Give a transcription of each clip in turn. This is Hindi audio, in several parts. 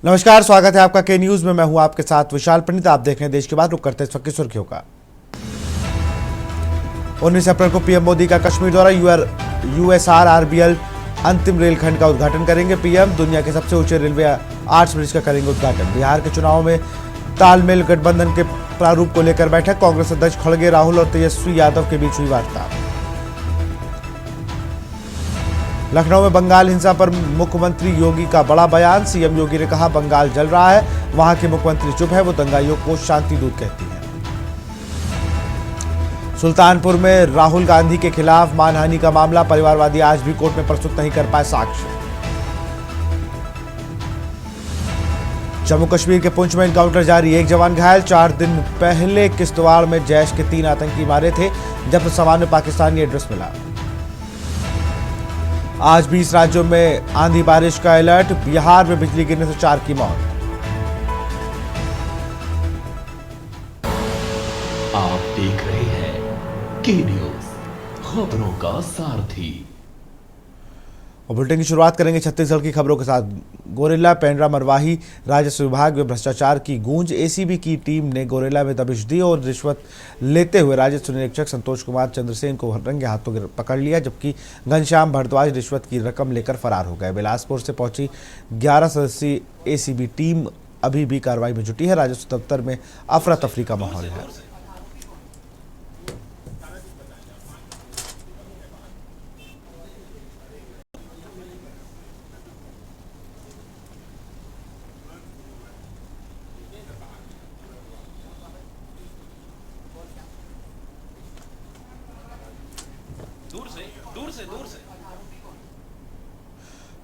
नमस्कार, स्वागत है आपका के न्यूज में। मैं हूं आपके साथ विशाल पंडित। आप देख रहे हैं देश के बाद रुक करते हैं इस वक्त की सुर्खियों का। 19 अप्रैल को पीएम मोदी का कश्मीर दौरा। USRRBL अंतिम रेलखंड का उद्घाटन करेंगे पीएम। दुनिया के सबसे ऊंचे रेलवे आर्च ब्रिज का करेंगे उद्घाटन। बिहार के चुनाव में तालमेल गठबंधन के प्रारूप को लेकर बैठक। कांग्रेस अध्यक्ष खड़गे, राहुल और तेजस्वी यादव के बीच हुई वार्ता। लखनऊ में बंगाल हिंसा पर मुख्यमंत्री योगी का बड़ा बयान। सीएम योगी ने कहा, बंगाल जल रहा है, वहां के मुख्यमंत्री चुप है, वो दंगाइयों को शांति दूत कहती हैं। सुल्तानपुर में राहुल गांधी के खिलाफ मानहानि का मामला। परिवारवादी आज भी कोर्ट में प्रस्तुत नहीं कर पाए साक्ष्य। जम्मू कश्मीर के पुंछ में एनकाउंटर जारी, एक जवान घायल। 4 दिन पहले किश्तवाड़ में जैश के 3 आतंकी मारे थे, जब सामान में पाकिस्तानी एड्रेस मिला। आज 20 राज्यों में आंधी बारिश का अलर्ट। बिहार में बिजली गिरने से 4 की मौत। आप देख रहे हैं के न्यूज, खबरों का सारथी। और बुलेटिन की शुरुआत करेंगे छत्तीसगढ़ की खबरों के साथ। गोरेला पेंड्रा मरवाही राजस्व विभाग में भ्रष्टाचार की गूंज। एसीबी की टीम ने गोरेला में दबिश दी और रिश्वत लेते हुए राजस्व निरीक्षक संतोष कुमार चंद्रसेन को रंगे हाथों पकड़ लिया, जबकि घनश्याम भारद्वाज रिश्वत की रकम लेकर फरार हो गए। बिलासपुर से पहुंची 11 सदस्यीय एसीबी टीम अभी भी कार्रवाई में जुटी है। राजस्व दफ्तर में अफरा तफरी का माहौल है।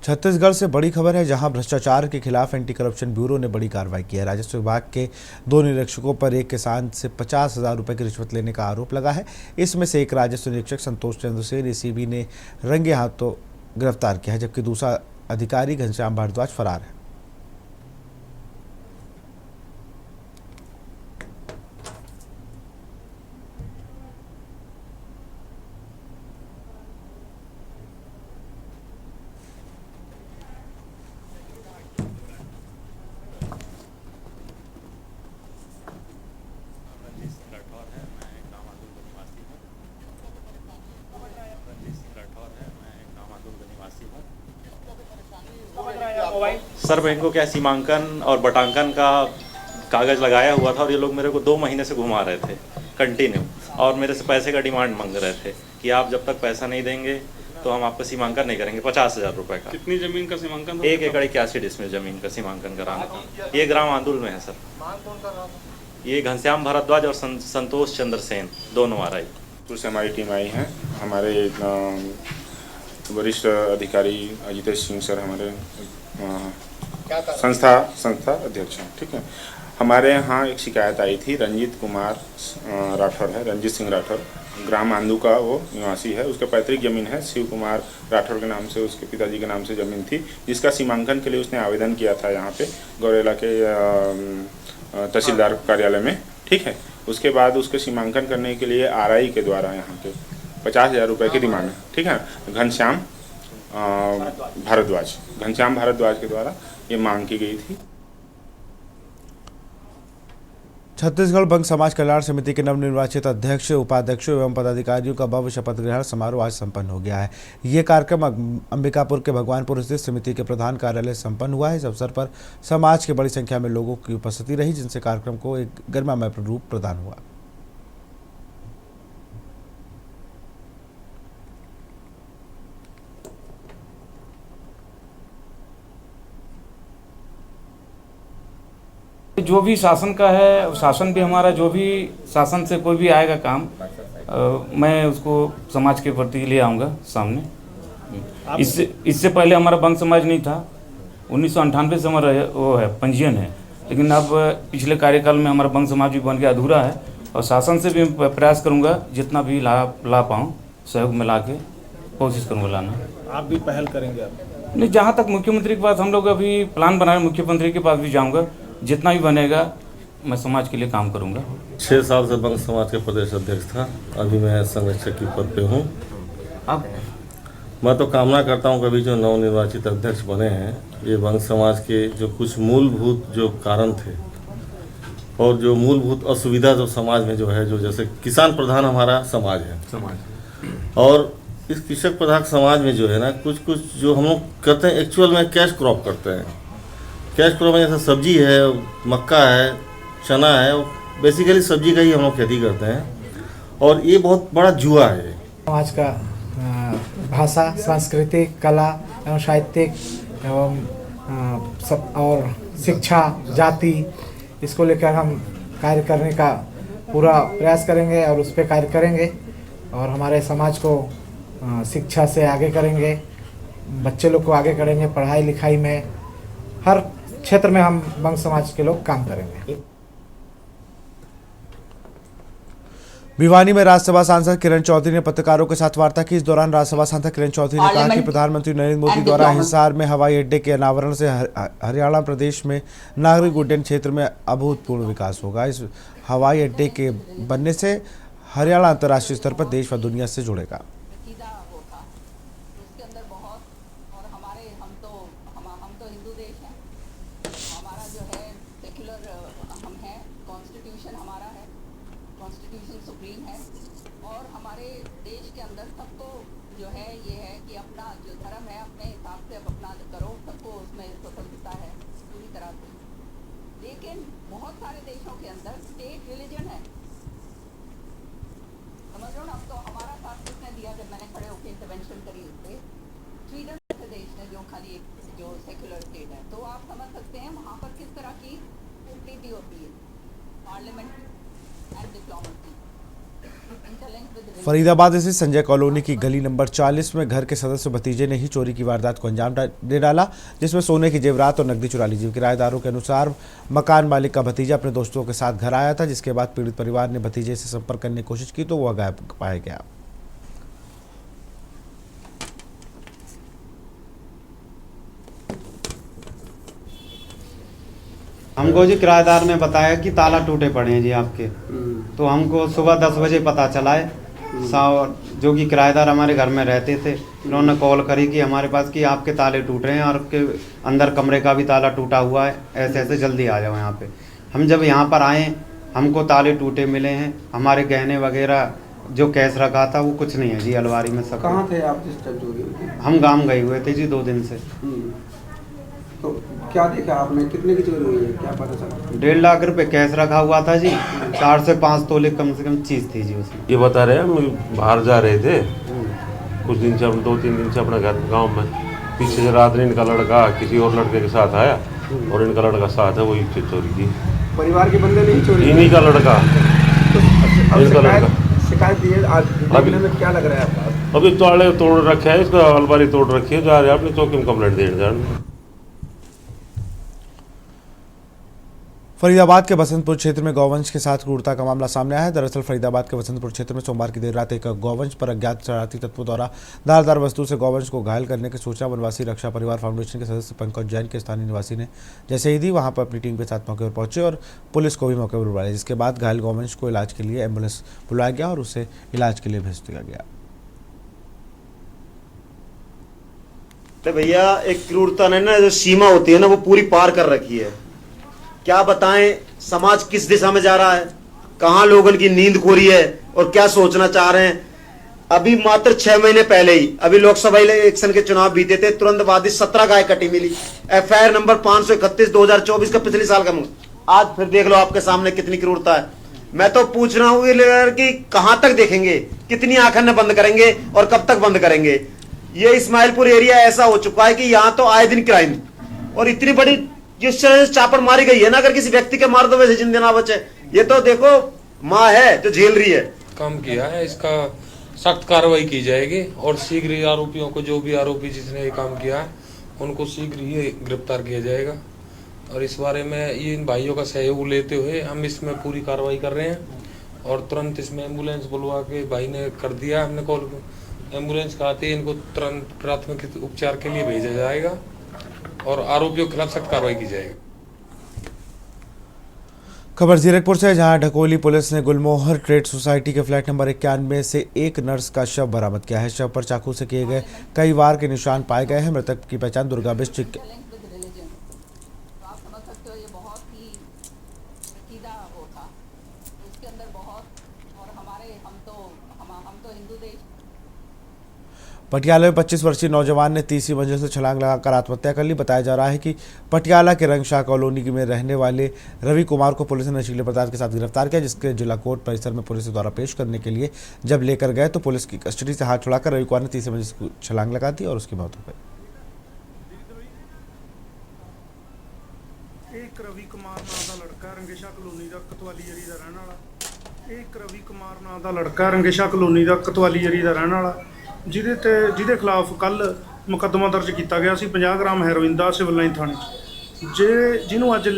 छत्तीसगढ़ से बड़ी खबर है, जहां भ्रष्टाचार के खिलाफ एंटी करप्शन ब्यूरो ने बड़ी कार्रवाई की है। राजस्व विभाग के 2 निरीक्षकों पर एक किसान से 50,000 रुपए की रिश्वत लेने का आरोप लगा है। इसमें से एक राजस्व निरीक्षक संतोष चंद्रसेन एसीबी ने रंगे हाथों गिरफ्तार किया है, जबकि दूसरा अधिकारी घनश्याम भारद्वाज फरार है। सर, बैंकों क्या सीमांकन और बटांकन का कागज़ लगाया हुआ था और ये लोग मेरे को 2 महीने से घुमा रहे थे कंटिन्यू, और मेरे से पैसे का डिमांड मांग रहे थे कि आप जब तक पैसा नहीं देंगे तो हम आपका सीमांकन नहीं करेंगे। 50,000 रुपये का। कितनी जमीन का सीमांकन? 1 एकड़ 81 डिसमिल जमीन का सीमांकन कराने का। ये ग्राम आंदुल में है सर। ये घनश्याम भारद्वाज और संतोष चंद्रसेन दोनों RI। से हमारी टीम आई है। हमारे वरिष्ठ अधिकारी अजितेश सिंह सर हमारे संस्था अध्यक्ष हैं। ठीक है, हमारे यहाँ एक शिकायत आई थी। रंजीत कुमार राठौर है, रंजीत सिंह राठौर, ग्राम आंदू का वो निवासी है। उसका पैतृक जमीन है, शिव कुमार राठौर के नाम से, उसके पिताजी के नाम से ज़मीन थी, जिसका सीमांकन के लिए उसने आवेदन किया था यहाँ पे गौरेला के तहसीलदार कार्यालय में। ठीक है, उसके बाद उसके सीमांकन करने के लिए RI के द्वारा यहाँ के 50,000 रुपये की डिमांड है। ठीक है, घनश्याम भारद्वाज के द्वारा ये मांग की गई थी। छत्तीसगढ़ बंग समाज कल्याण समिति के नवनिर्वाचित अध्यक्ष, उपाध्यक्षों एवं पदाधिकारियों का भव्य शपथ ग्रहण समारोह आज संपन्न हो गया है। ये कार्यक्रम अंबिकापुर के भगवानपुर स्थित समिति के प्रधान कार्यालय से संपन्न हुआ है। इस अवसर पर समाज की बड़ी संख्या में लोगों की उपस्थिति रही, जिनसे कार्यक्रम को एक गरिमामय रूप प्रदान हुआ। जो भी शासन का है, शासन भी हमारा, जो भी शासन से कोई भी आएगा काम, मैं उसको समाज के प्रति ले आऊँगा सामने। इससे पहले हमारा बंग समाज नहीं था। 1998 से हमारा वो है पंजीयन है, लेकिन अब पिछले कार्यकाल में हमारा बंग समाज भी बन गया, अधूरा है। और शासन से भी प्रयास करूँगा जितना भी ला पाऊँ, सहयोग में ला के कोशिश करूँगा लाना। आप भी पहल करेंगे? आप नहीं, जहाँ तक मुख्यमंत्री के पास हम लोग अभी प्लान बना रहे, मुख्यमंत्री के पास भी जाऊँगा। जितना भी बनेगा मैं समाज के लिए काम करूंगा। 6 साल से बंग समाज के प्रदेश अध्यक्ष था, अभी मैं संरक्षक के पद पे हूँ। अब मैं तो कामना करता हूं कभी जो नवनिर्वाचित अध्यक्ष बने हैं ये वंश समाज के जो कुछ मूलभूत जो कारण थे और जो मूलभूत असुविधा जो समाज में जो है, जो जैसे किसान प्रधान हमारा समाज है और इस कृषक प्रधान समाज में जो है ना कुछ जो हम लोग करते हैं एक्चुअल में कैश क्रॉप करते हैं। कैश क्रॉप में जैसे सब्जी है, मक्का है, चना है, बेसिकली सब्जी का ही हम लोग खेती करते हैं और ये बहुत बड़ा जुआ है। समाज का भाषा, सांस्कृतिक, कला एवं साहित्यिक एवं सब और शिक्षा, जाति, इसको लेकर हम कार्य करने का पूरा प्रयास करेंगे और उस पर कार्य करेंगे और हमारे समाज को शिक्षा से आगे करेंगे, बच्चे लोग को आगे करेंगे, पढ़ाई लिखाई में हर क्षेत्र में हम वंश समाज के लोग काम करेंगे। भिवानी में राज्यसभा सांसद किरण चौधरी ने पत्रकारों के साथ वार्ता की। इस दौरान राज्यसभा सांसद किरण चौधरी ने कहा कि प्रधानमंत्री नरेंद्र मोदी द्वारा हिसार में हवाई अड्डे के अनावरण से हरियाणा प्रदेश में नागरिक उड्डयन क्षेत्र में अभूतपूर्व विकास होगा। इस हवाई अड्डे के बनने से हरियाणा अंतर्राष्ट्रीय स्तर पर देश व दुनिया से जुड़ेगा। कॉन्स्टिट्यूशन सुप्रीम है और हमारे देश के अंदर सबको जो है ये है कि अपना जो धर्म है अपने हिसाब से अब अपना करो, सबको उसमें स्वतंत्रता है पूरी तरह से। लेकिन बहुत सारे देशों के अंदर स्टेट रिलीजन है, समझ लो ना। अब तो हमारा साथ किसने दिया जब मैंने खड़े होकर इंटरवेंशन करी उस पर, स्वीडन जैसे देश ने जो खाली एक जो सेक्युलर स्टेट है, तो आप समझ सकते हैं वहाँ पर किस तरह की कूटनीति होती है, पार्लियामेंट एंड डिप्लोमेसी। फरीदाबाद स्थित संजय कॉलोनी की गली नंबर 40 में घर के सदस्य भतीजे ने ही चोरी की वारदात को अंजाम दे डाला, जिसमें सोने की जेवरात और नकदी चुरा ली। जीव किराएदारों के अनुसार मकान मालिक का भतीजा अपने दोस्तों के साथ घर आया था, जिसके बाद पीड़ित परिवार ने भतीजे से संपर्क करने की कोशिश की तो वह गायब पाया गया। हमको जी किराएदार ने बताया कि ताला टूटे पड़े हैं जी आपके, तो हमको सुबह 10 बजे पता चला है। जो कि किराएदार हमारे घर में रहते थे, उन्होंने कॉल करी कि हमारे पास कि आपके ताले टूट रहे हैं और आपके अंदर कमरे का भी ताला टूटा हुआ है, ऐसे ऐसे जल्दी आ जाओ यहाँ पे। हम जब यहाँ पर आए हमको ताले टूटे मिले हैं, हमारे गहने वगैरह जो कैश रखा था वो कुछ नहीं है जी अलमारी में सब। कहाँ थे आप जिस टाइम चोरी हुई थी? हम गाँव गए हुए थे जी 2 दिन से। तो क्या देखा आपने, कितने की चोरी हुई है, क्या पता चला? 1.5 लाख रुपए कैश रखा हुआ था जी, 4 से 5 तोले कम से कम चीज़ थी जी उसमें। ये बता रहे हैं हम बाहर जा रहे थे कुछ दिन से, हम 2-3 दिन से अपने घर गांव में। पीछे से रात में इनका लड़का किसी और लड़के के साथ आया और इनका लड़का साथ है, वही चोरी की। परिवार के बंदे नहीं चोरी? इन्हीं का लड़का, इनका लड़का। शिकायत दी है आज देखने में क्या लग रहा है आपका? अभी ताले तोड़ रखे है, इसका अलमारी तोड़ रखी है, जा रहे हैं अपनी चौकी में कंप्लेंट देने। फरीदाबाद के बसंतपुर क्षेत्र में गौवंश के साथ क्रूरता का मामला सामने आया है। दरअसल फरीदाबाद के बसंतपुर क्षेत्र में सोमवार की देर रात एक गौवंश पर अज्ञात शरारती तत्वों द्वारा धारदार वस्तु से गौवंश को घायल करने की सूचना वनवासी रक्षा परिवार फाउंडेशन के सदस्य पंकज जैन के स्थानीय निवासी ने जैसे ही दी, वहां पर अपनी टीम के साथ मौके पर पहुंचे और पुलिस को भी मौके पर बुलाया, जिसके बाद घायल गौवंश को इलाज के लिए एम्बुलेंस बुलाया गया और उसे इलाज के लिए भेज दिया गया। तो भैया एक क्रूरता ने ना जो सीमा होती है ना वो पूरी पार कर रखी है। क्या बताएं समाज किस दिशा में जा रहा है, कहां लोगों की नींद खो रही है और क्या सोचना चाह रहे हैं। अभी मात्र 6 महीने पहले ही अभी लोकसभा इलेक्शन के चुनाव बीते थे, तुरंत बाद ही 17 गाय कटी मिली। FIR नंबर 531 2024 का पिछले साल का। आज फिर देख लो आपके सामने कितनी क्रूरता है। मैं तो पूछ रहा हूँ कि कहां तक देखेंगे, कितनी आंखें बंद करेंगे और कब तक बंद करेंगे। ये इस्माइलपुर एरिया ऐसा हो चुका है कि यहाँ तो आए दिन क्राइम, और इतनी बड़ी जिस तरह से चापड़ मारी गई है ना, अगर किसी व्यक्ति के मार दो वैसे जिंदे ना बचे। ये तो देखो माँ है जो झेल रही है। काम किया है, इसका सख्त कार्रवाई की जाएगी और शीघ्र ही आरोपियों को, जो भी आरोपी जिसने ये काम किया है उनको शीघ्र ही गिरफ्तार किया जाएगा। और इस बारे में इन भाइयों का सहयोग लेते हुए हम इसमें पूरी कार्रवाई कर रहे हैं और तुरंत इसमें एम्बुलेंस बुलवा के भाई ने कर दिया, हमने कॉल एम्बुलेंस का आते ही इनको तुरंत प्राथमिक उपचार के लिए भेजा जाएगा और आरोपियों के खिलाफ सख्त कार्रवाई की जाएगी। खबर जीरकपुर से, जहां ढकोली पुलिस ने गुलमोहर ट्रेड सोसाइटी के फ्लैट नंबर 91 से एक नर्स का शव बरामद किया है। शव पर चाकू से किए गए कई वार के निशान पाए गए हैं। मृतक की पहचान दुर्गा बिष्ट आप समझ सकते हो ये बहुत ही पेचीदा वो था, उसके अंदर बहुत, और हमारे हम तो हिंदू देश। पटियाला में 25 वर्षीय नौजवान ने तीसरी मंजिल से छलांग लगाकर आत्महत्या कर ली। बताया जा रहा है कि पटियाला के रंगशाह कॉलोनी में रहने वाले रवि कुमार को पुलिस ने नशीले पदार्थ के साथ गिरफ्तार किया, जिसके जिला कोर्ट परिसर में पुलिस द्वारा पेश करने के लिए जब लेकर गए तो पुलिस की कस्टडी से हाथ छुड़ाकर रवि कुमार ने तीसरी मंजिल से छलांग लगा दी और उसकी मौत हो गई। एक रवि कुमार नाम का लड़का रंगेशाह कलोनी का कतवाली जरी का रहने वाला। एक रवि कुमार नाम का लड़का रंगेशाह कलोनी का कतवाली जरी का रहने वाला, ਜਿਹਦੇ ਖਿਲਾਫ ਕੱਲ ਮੁਕੱਦਮਾ ਦਰਜ ਕੀਤਾ ਗਿਆ ਸੀ 50 ਗ੍ਰਾਮ ਹੈਰੋਇਨ ਦਾ ਸਿਵਲ ਲਾਈਨ ਥਾਣੇ 'ਚ, ਜਿਹਨੂੰ ਅੱਜ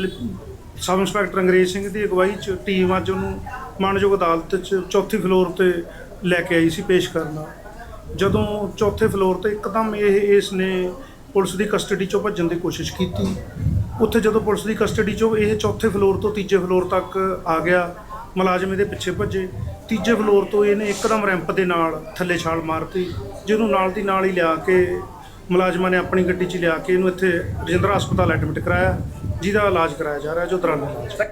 ਸਬ ਇੰਸਪੈਕਟਰ ਅੰਗਰੇਜ਼ ਸਿੰਘ ਦੀ ਅਗਵਾਈ 'ਚ ਟੀਮ ਅੱਜ ਉਹਨੂੰ ਮਾਣਯੋਗ ਅਦਾਲਤ 'ਚ ਚੌਥੀ ਫਲੋਰ ਤੇ ਲੈ ਕੇ ਆਈ ਸੀ ਪੇਸ਼ ਕਰਨਾ। ਜਦੋਂ ਚੌਥੇ ਫਲੋਰ ਤੇ ਇੱਕਦਮ ਇਸ ਨੇ ਪੁਲਿਸ ਦੀ ਕਸਟਡੀ 'ਚੋਂ ਭੱਜਣ ਦੀ ਕੋਸ਼ਿਸ਼ ਕੀਤੀ। ਉੱਥੇ ਜਦੋਂ ਪੁਲਿਸ ਦੀ ਕਸਟਡੀ 'ਚੋਂ ਇਹ ਚੌਥੇ ਫਲੋਰ ਤੋਂ ਤੀਜੇ ਫਲੋਰ ਤੱਕ ਆ ਗਿਆ, ਮੁਲਾਜ਼ਮ ਇਹਦੇ ਪਿੱਛੇ ਭੱਜੇ। ਤੀਜੇ ਫਲੋਰ ਤੋਂ ਇਹਨੇ ਇੱਕਦਮ ਰੈਂਪ ਦੇ ਨਾਲ ਥੱਲੇ ਛਾਲ ਮਾਰਤੀ, ਜਿਹਨੂੰ ਨਾਲ ਦੀ ਨਾਲ ਹੀ ਲਿਆ ਕੇ ਮੁਲਾਜ਼ਮਾਂ ਨੇ ਆਪਣੀ ਗੱਡੀ 'ਚ ਲਿਆ ਕੇ ਇਹਨੂੰ ਇੱਥੇ ਰਜਿੰਦਰਾ ਹਸਪਤਾਲ ਐਡਮਿਟ ਕਰਾਇਆ, ਜਿਹਦਾ ਇਲਾਜ कराया जा रहा है जो दौरान इलाज।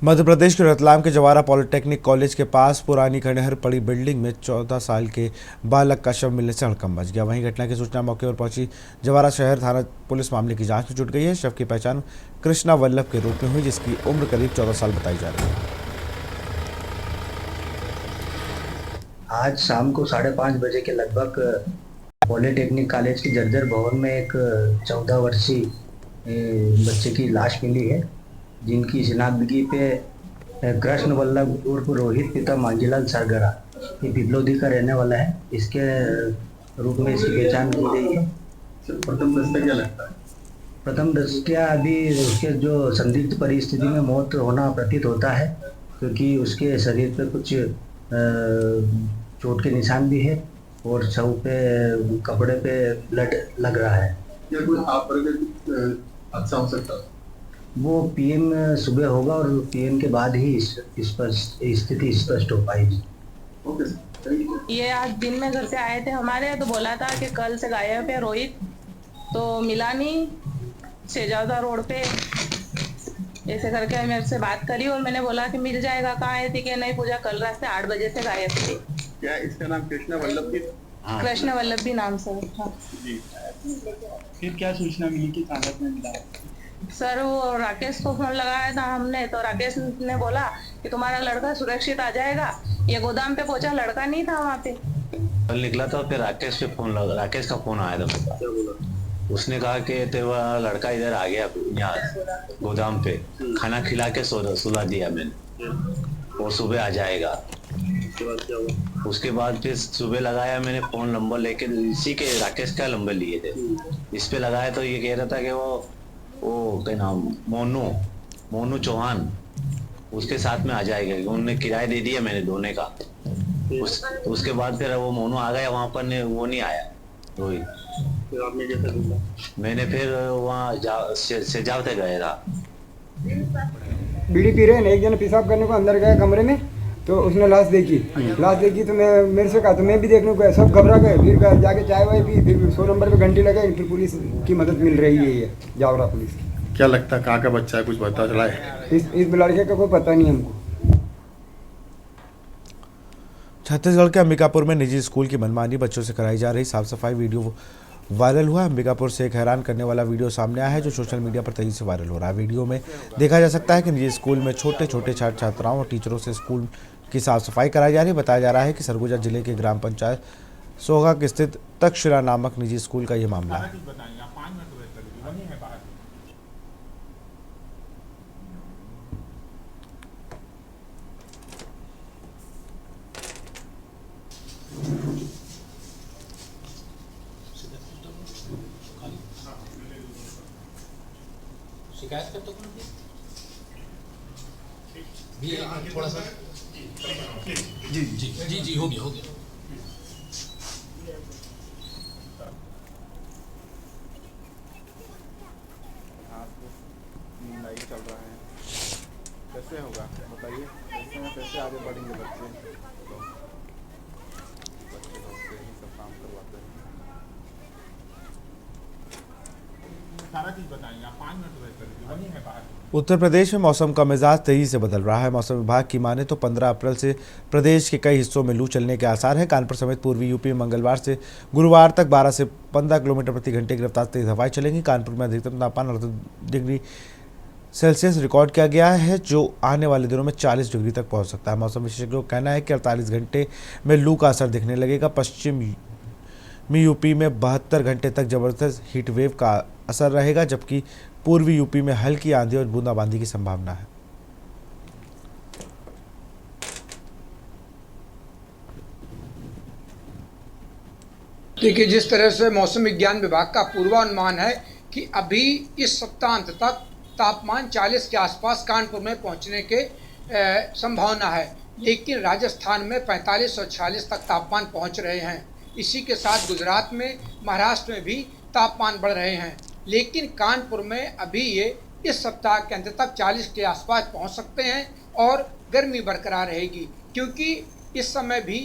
मध्य प्रदेश के रतलाम के जवारा पॉलिटेक्निक कॉलेज के पास पुरानी खंडहर पड़ी बिल्डिंग में 14 साल के बालक का शव मिलने से हड़कंप मच गया। वहीं घटना की सूचना मौके पर पहुंची जवारा शहर थाना पुलिस मामले की जांच में जुट गई है। शव की पहचान कृष्णा वल्लभ के रूप में हुई, जिसकी उम्र करीब 14 साल बताई जा रही है। आज शाम को 5:30 बजे के लगभग पॉलिटेक्निक कॉलेज के जर्जर भवन में एक 14 वर्षीय बच्चे की लाश मिली है, जिनकी शिनाख्तगी पे कृष्ण वल्लभ उर्फ रोहित पिता मांझीलाल सरगरा, ये पिपलोदी का रहने वाला है, इसके रूप में इसकी पहचान की गई है। प्रथम दृष्टया क्या लगता है? प्रथम दृष्टया अभी उसके जो संदिग्ध परिस्थिति में मौत होना प्रतीत होता है, क्योंकि उसके शरीर पे कुछ चोट के निशान भी है और शव पे कपड़े पे ब्लड लग रहा है। क्या कोई हादसा हो सकता है? वो पीएम सुबह होगा और पीएम के बाद ही स्थिति स्पष्ट हो पाएगी। ओके। ये आज दिन में घर से आए थे हमारे, तो बोला था कि कल से गायब है रोहित, तो मिला नहीं। शेजावदा रोड पे ऐसे करके मेरे से बात करी और मैंने बोला कि मिल जाएगा, कहाँ आए थी कि नहीं पूजा, कल रात से 8 बजे से गायब थे। क्या इसका नाम कृष्णा वल्लभ भी? कृष्ण वल्लभ भी नाम सर। हाँ। जी। फिर क्या सूचना मिली कि हालत में मिला? सर वो राकेश को फोन लगाया था हमने, तो राकेश ने बोला कि तुम्हारा लड़का सुरक्षित आ जाएगा। ये गोदाम पे पहुंचा, लड़का नहीं था वहाँ पे। कल निकला था, फिर राकेश का फोन आया था। उसने कहा कि तेरा लड़का इधर आ गया, यहाँ गोदाम पे खाना खिला के सुला दिया मैंने, और सुबह आ जाएगा। उसके बाद फिर सुबह लगाया मैंने फोन, नंबर लेके इसी के राकेश का नंबर लिए थे, इस पे लगाया तो ये कह रहा था कि वो क्या नाम मोनू चौहान उसके साथ में आ जाएगा, उन्होंने किराया दे दिया मैंने धोने का। उसके बाद फिर वो मोनू आ गया वहाँ पर, वो नहीं आया रोहित। फिर आपने कैसे ढूंढा? मैंने फिर वहाँ सेजाव से गया था। बीड़ी पी रहे हैं, एक जन पेशाब करने को अंदर गया कमरे में, तो उसने लाश देखी तो मैं मेरे से कहा तो मैं भी देखने को गया, सब घबरा गए। फिर जाके चाय वाय पी, फिर 100 नंबर पे घंटी लगाई, फिर पुलिस की मदद मिल रही है। ये जावरा पुलिस। क्या लगता है कहाँ का बच्चा है, कुछ पता चला है? इस लड़के का कोई पता नहीं हमको। छत्तीसगढ़ के अंबिकापुर में निजी स्कूल की मनमानी बच्चों से कराई जा रही साफ सफाई वीडियो वायरल हुआ। अंबिकापुर से एक हैरान करने वाला वीडियो सामने आया है, जो सोशल मीडिया पर तेजी से वायरल हो रहा है। वीडियो में देखा जा सकता है कि निजी स्कूल में छोटे छोटे छात्र छात्राओं और टीचरों से स्कूल की साफ सफाई कराई जा रही है। बताया जा रहा है कि सरगुजा जिले के ग्राम पंचायत सोगा स्थित तक्षशिला नामक निजी स्कूल का ये मामला है। शिकायत कर तो भी थोड़ा सा जी जी जी जी हो गया चल रहा है, कैसे होगा बताइए, कैसे आगे बढ़ेंगे बच्चे लोग से ही सब काम करवाते हैं। सारा चीज़ बताइए आप, 5 मिनट वेट करिए, वही है बाहर। उत्तर प्रदेश में मौसम का मिजाज तेजी से बदल रहा है। मौसम विभाग की माने तो 15 अप्रैल से प्रदेश के कई हिस्सों में लू चलने के आसार हैं। कानपुर समेत पूर्वी यूपी में मंगलवार से गुरुवार तक 12 से 15 किलोमीटर प्रति घंटे की रफ्तार तेज हवाएं चलेंगी। कानपुर में अधिकतम तापमान 38 डिग्री सेल्सियस रिकॉर्ड किया गया है, जो आने वाले दिनों में 40 डिग्री तक पहुंच सकता है। मौसम विशेषज्ञों का कहना है कि 48 घंटे में लू का असर दिखने लगेगा। पश्चिम यूपी में 72 घंटे तक जबरदस्त हीट वेव का असर रहेगा, जबकि पूर्वी यूपी में हल्की आंधी और बूंदाबांदी की संभावना है। देखिए, जिस तरह से मौसम विज्ञान विभाग का पूर्वानुमान है कि अभी इस सप्ताहांत तक तापमान 40 के आसपास कानपुर में पहुंचने के संभावना है, लेकिन राजस्थान में 45 और 46 तक तापमान पहुंच रहे हैं। इसी के साथ गुजरात में, महाराष्ट्र में भी तापमान बढ़ रहे हैं, लेकिन कानपुर में अभी ये इस सप्ताह के अंत तक 40 के आसपास पहुंच सकते हैं और गर्मी बरकरार रहेगी, क्योंकि इस समय भी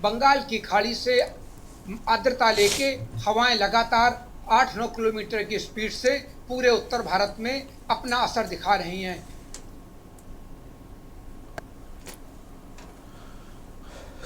बंगाल की खाड़ी से आर्द्रता लेके हवाएं लगातार 8-9 किलोमीटर की स्पीड से पूरे उत्तर भारत में अपना असर दिखा रही हैं।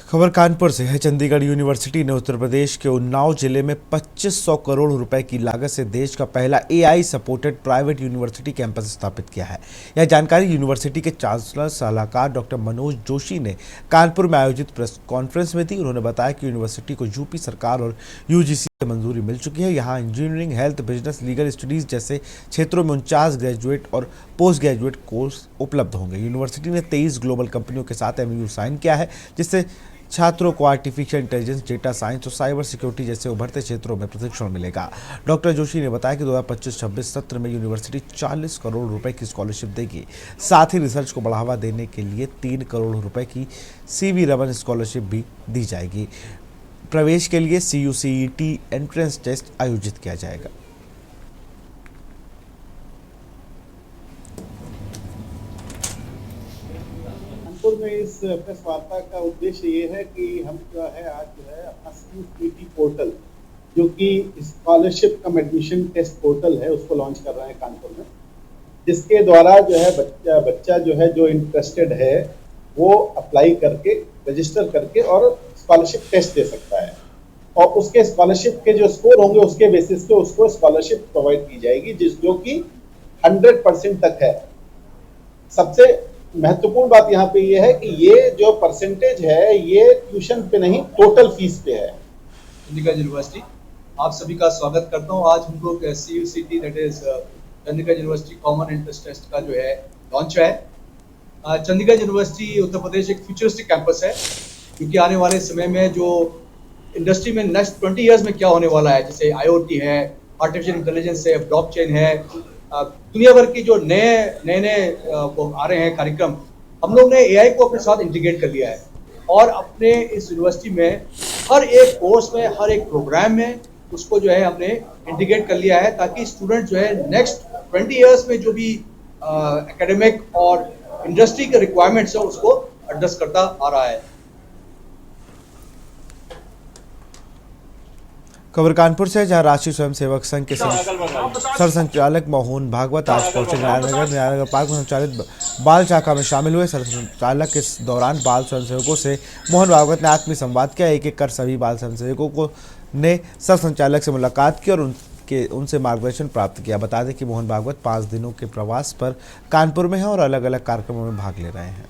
खबर कानपुर से है। चंडीगढ़ यूनिवर्सिटी ने उत्तर प्रदेश के उन्नाव जिले में 2500 करोड़ रुपए की लागत से देश का पहला AI supported private university campus स्थापित किया है। यह जानकारी यूनिवर्सिटी के चांसलर सलाहकार डॉक्टर मनोज जोशी ने कानपुर में आयोजित प्रेस कॉन्फ्रेंस में दी। उन्होंने बताया कि यूनिवर्सिटी को यूपी सरकार और UGC से मंजूरी मिल चुकी है। यहाँ engineering, health, business, legal studies जैसे क्षेत्रों में 49 ग्रेजुएट और पोस्ट ग्रेजुएट कोर्स उपलब्ध होंगे। यूनिवर्सिटी ने 23 ग्लोबल कंपनियों के साथ MOU साइन किया है, जिससे छात्रों को आर्टिफिशियल इंटेलिजेंस, डेटा साइंस और साइबर सिक्योरिटी जैसे उभरते क्षेत्रों में प्रशिक्षण मिलेगा। डॉक्टर जोशी ने बताया कि 2025-26 सत्र में यूनिवर्सिटी 40 करोड़ रुपए की स्कॉलरशिप देगी। साथ ही रिसर्च को बढ़ावा देने के लिए 3 करोड़ रुपए की CV रमन स्कॉलरशिप भी दी जाएगी। प्रवेश के लिए CUCET एंट्रेंस टेस्ट आयोजित किया जाएगा। कानपुर में इस प्रेस वार्ता का उद्देश्य ये है कि हम जो है आज जो है अपना CUCET पोर्टल, जो कि स्कॉलरशिप कम एडमिशन टेस्ट पोर्टल है, उसको लॉन्च कर रहे हैं कानपुर में, जिसके द्वारा जो है बच्चा जो है जो इंटरेस्टेड है वो अप्लाई करके, रजिस्टर करके और स्कॉलरशिप टेस्ट दे सकता है, और उसके स्कॉलरशिप के जो स्कोर होंगे उसके बेसिस पे उसको स्कॉलरशिप प्रोवाइड की जाएगी, जो कि 100% तक है। सबसे महत्वपूर्ण बात यहाँ पे ये है कि ये जो परसेंटेज है ये ट्यूशन पे नहीं, टोटल फीस पे है। चंडीगढ़ यूनिवर्सिटी, आप सभी का स्वागत करता हूँ। आज हम लोग CUCET that is Chandigarh university common entrance test का जो है लॉन्च है। चंडीगढ़ यूनिवर्सिटी उत्तर प्रदेश एक फ्यूचरिस्टिक कैंपस है, क्योंकि आने वाले समय में जो इंडस्ट्री में नेक्स्ट 20 ईयर्स में क्या होने वाला है, जैसे IoT है, आर्टिफिशियल इंटेलिजेंस है, ब्लॉकचेन है, दुनिया भर की जो नए आ रहे हैं कार्यक्रम, हम लोग ने AI को अपने साथ इंटीग्रेट कर लिया है और अपने इस यूनिवर्सिटी में हर एक कोर्स में, हर एक प्रोग्राम में उसको जो है हमने इंटीग्रेट कर लिया है, ताकि स्टूडेंट जो है नेक्स्ट 20 ईयर्स में जो भी एकेडमिक और इंडस्ट्री के रिक्वायरमेंट्स है उसको एड्रेस करता आ रहा है। खबर कानपुर से, जहां राष्ट्रीय स्वयंसेवक संघ के सरसंचालक मोहन भागवत आज पहुंचे न्यायनगर पार्क में संचालित बाल शाखा में शामिल हुए। सरसंचालक इस दौरान बाल स्वयंसेवकों से मोहन भागवत ने आत्मीय संवाद किया। एक एक कर सभी बाल स्वयंसेवकों ने सरसंचालक से मुलाकात की और उनसे मार्गदर्शन प्राप्त किया। बता दें कि मोहन भागवत 5 दिनों के प्रवास पर कानपुर में हैं और अलग अलग कार्यक्रमों में भाग ले रहे हैं।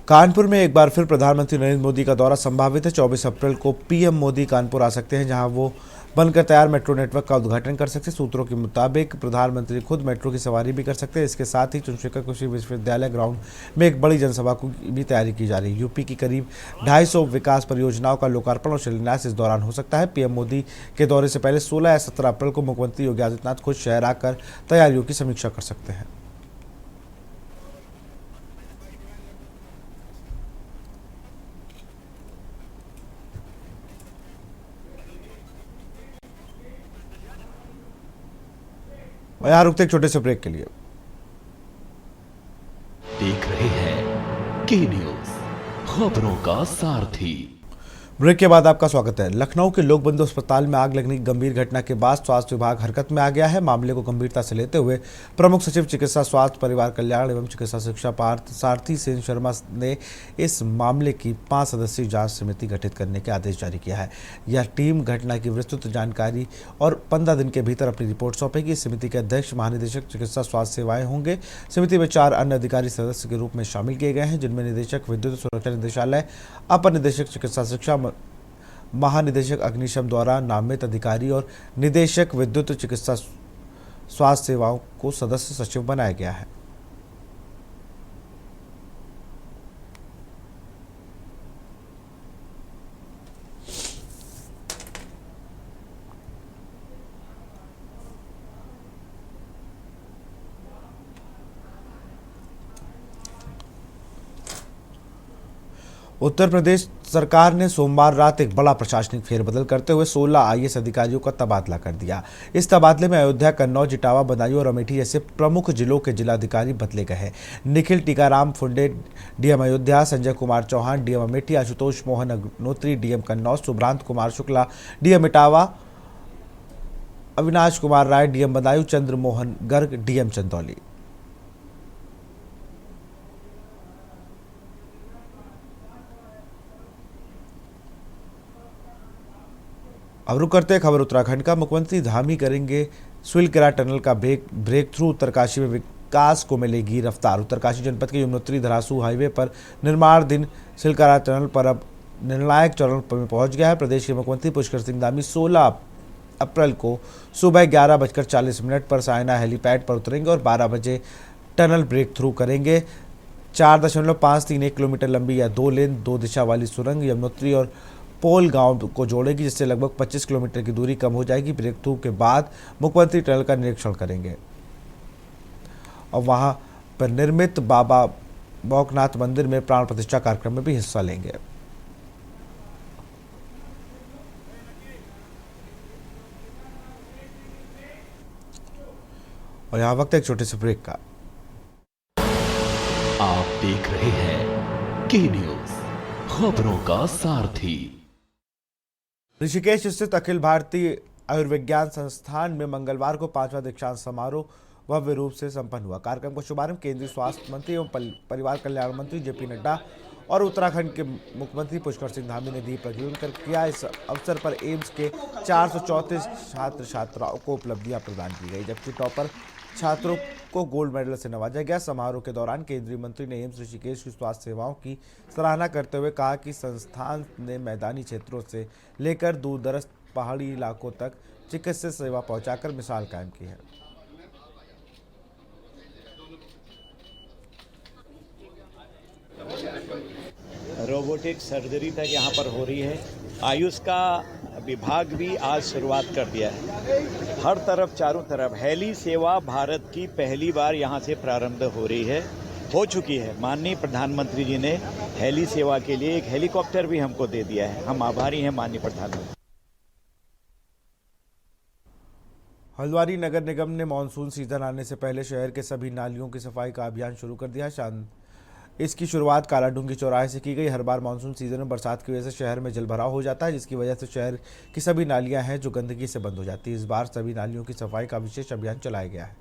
कानपुर में एक बार फिर प्रधानमंत्री नरेंद्र मोदी का दौरा संभावित है। 24 अप्रैल को PM मोदी कानपुर आ सकते हैं, जहां वो बनकर तैयार मेट्रो नेटवर्क का उद्घाटन कर सकते हैं। सूत्रों के मुताबिक प्रधानमंत्री खुद मेट्रो की सवारी भी कर सकते हैं। इसके साथ ही चंद्रशेखर कृषि विश्वविद्यालय ग्राउंड में एक बड़ी जनसभा की भी तैयारी की जा रही है। यूपी की करीब 250 विकास परियोजनाओं का लोकार्पण और शिलान्यास इस दौरान हो सकता है। पीएम मोदी के दौरे से पहले 16 या 17 अप्रैल को मुख्यमंत्री योगी आदित्यनाथ खुद शहर आकर तैयारियों की समीक्षा कर सकते हैं। और यहाँ रुकते एक छोटे से ब्रेक के लिए। देख रहे हैं के न्यूज, खबरों का सारथी। ब्रेक के बाद आपका स्वागत है। लखनऊ के लोकबंधु अस्पताल में आग लगने की गंभीर घटना के बाद स्वास्थ्य विभाग हरकत में आ गया है। मामले को गंभीरता से लेते हुए प्रमुख सचिव चिकित्सा स्वास्थ्य परिवार कल्याण एवं चिकित्सा शिक्षा पार्थ सारथी सेन शर्मा ने इस मामले की 5 सदस्यीय जांच समिति गठित करने के आदेश जारी किया है। यह टीम घटना की विस्तृत जानकारी और 15 दिन के भीतर अपनी रिपोर्ट सौंपेगी। इस समिति के अध्यक्ष महानिदेशक चिकित्सा स्वास्थ्य सेवाएं होंगे। समिति में 4 अन्य अधिकारी सदस्य के रूप में शामिल किए गए हैं, जिनमें निदेशक विद्युत सुरक्षा निदेशालय, अपर निदेशक चिकित्सा शिक्षा, महानिदेशक अग्निशम द्वारा नामित अधिकारी और निदेशक विद्युत चिकित्सा स्वास्थ्य सेवाओं को सदस्य सचिव बनाया गया है। उत्तर प्रदेश सरकार ने सोमवार रात एक बड़ा प्रशासनिक फेरबदल करते हुए 16 आईएएस अधिकारियों का तबादला कर दिया। इस तबादले में अयोध्या, कन्नौज, इटावा, बदायूं और अमेठी जैसे प्रमुख जिलों के जिलाधिकारी बदले गए हैं। Nikhil Tikaram Phunde DM Ayodhya, Sanjay Kumar Chauhan DM Amethi, Ashutosh Mohan Agnihotri DM Kannauj, Subhrant Kumar Shukla DM Etawah, Avinash Kumar Rai DM Budaun, Chandra Mohan Garg DM Chandauli. अब रुक करते हैं खबर उत्तराखंड का। मुख्यमंत्री धामी करेंगे स्विलकेरा टनल का ब्रेक थ्रू। उत्तरकाशी में विकास को मिलेगी रफ्तार। उत्तरकाशी जनपद के यमुनोत्री धरासू हाईवे पर निर्माणाधीन स्विलकेरा टनल पर अब निर्णायक चरण में पहुंच गया है। प्रदेश के मुख्यमंत्री पुष्कर सिंह धामी 16 अप्रैल को सुबह 11:40 पर सायना हेलीपैड पर उतरेंगे और 12 बजे टनल ब्रेक थ्रू करेंगे। 4.531 किलोमीटर लंबी यह 2 लेन 2 दिशा वाली सुरंग यमुनोत्री और पोल गांव को जोड़ेगी, जिससे लगभग 25 किलोमीटर की दूरी कम हो जाएगी। ब्रेक थ्रू के बाद मुख्यमंत्री टनल का निरीक्षण करेंगे और वहां पर निर्मित बाबा बौकनाथ मंदिर में प्राण प्रतिष्ठा कार्यक्रम में भी हिस्सा लेंगे। और यहाँ वक्त एक छोटे से ब्रेक का। आप देख रहे हैं के न्यूज, खबरों का सारथी। ऋषिकेश स्थित अखिल भारतीय आयुर्विज्ञान संस्थान में मंगलवार को 5वां दीक्षांत समारोह भव्य रूप से संपन्न हुआ। कार्यक्रम का शुभारंभ केंद्रीय स्वास्थ्य मंत्री एवं परिवार कल्याण मंत्री जेपी नड्डा और उत्तराखंड के मुख्यमंत्री पुष्कर सिंह धामी ने दीप प्रज्वलन कर किया। इस अवसर पर एम्स के 434 छात्र छात्राओं को उपलब्धियां प्रदान की गई, जबकि टॉपर छात्रों को गोल्ड मेडल से नवाजा गया। समारोह के दौरान केंद्रीय मंत्री ने एम्स ऋषिकेश की स्वास्थ्य सेवाओं की सराहना करते हुए कहा कि संस्थान ने मैदानी क्षेत्रों से लेकर दूरदराज पहाड़ी इलाकों तक चिकित्सा सेवा पहुंचाकर मिसाल कायम की है। रोबोटिक सर्जरी तक यहाँ पर हो रही है। आयुष का विभाग भी आज शुरुआत कर दिया है। हर तरफ चारों तरफ हेली सेवा भारत की पहली बार यहाँ से प्रारंभ हो रही है, हो चुकी है। माननीय प्रधानमंत्री जी ने हेली सेवा के लिए एक हेलीकॉप्टर भी हमको दे दिया है। हम आभारी हैं माननीय प्रधानमंत्री। हल्द्वानी नगर निगम ने मानसून सीजन आने से पहले शहर के सभी नालियों की सफाई का अभियान शुरू कर दिया है। इसकी शुरुआत कालाडूंगी चौराहे से की गई। हर बार मानसून सीजन में बरसात की वजह से शहर में जलभराव हो जाता है, जिसकी वजह से शहर की सभी नालियां हैं जो गंदगी से बंद हो जाती है। इस बार सभी नालियों की सफाई का विशेष अभियान चलाया गया है।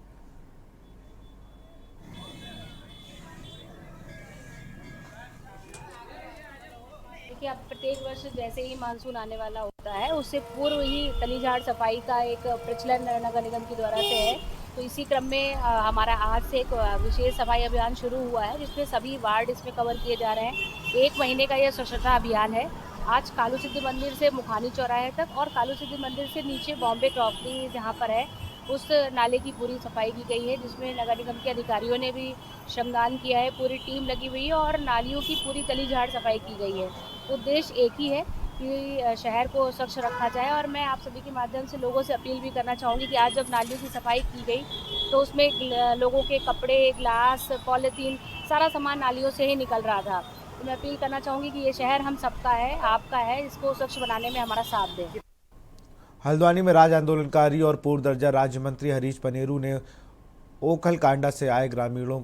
देखिए, अब प्रत्येक वर्ष जैसे ही मानसून आने वाला होता है उससे पूर्व ही तलीझाड़ सफाई का एक प्रचलन नगर निगम के द्वारा से है। तो इसी क्रम में हमारा आज से एक विशेष सफाई अभियान शुरू हुआ है, जिसमें सभी वार्ड इसमें कवर किए जा रहे हैं। 1 महीने का यह स्वच्छता अभियान है आज कालू सिद्धि मंदिर से मुखानी चौराहे तक और कालू सिद्धि मंदिर से नीचे बॉम्बे क्रॉकरी जहाँ पर है उस नाले की पूरी सफाई की गई है, जिसमें नगर निगम के अधिकारियों ने भी श्रमदान किया है, पूरी टीम लगी हुई है और नालियों की पूरी तली झाड़ सफाई की गई है। उद्देश्य एक ही है कि शहर को स्वच्छ रखा जाए और मैं आप सभी के माध्यम से लोगों से अपील भी करना चाहूँगी कि आज जब नालियों की सफाई की गई तो उसमें लोगों के कपड़े, ग्लास, पॉलीथीन सारा सामान नालियों से ही निकल रहा था। तो मैं अपील करना चाहूँगी कि ये शहर हम सबका है, आपका है, इसको स्वच्छ बनाने में हमारा साथ दें। हल्द्वानी में राज्य आंदोलनकारी और पूर्व दर्जा राज्य मंत्री हरीश पनेरू ने ओखल कांडा से आए ग्रामीणों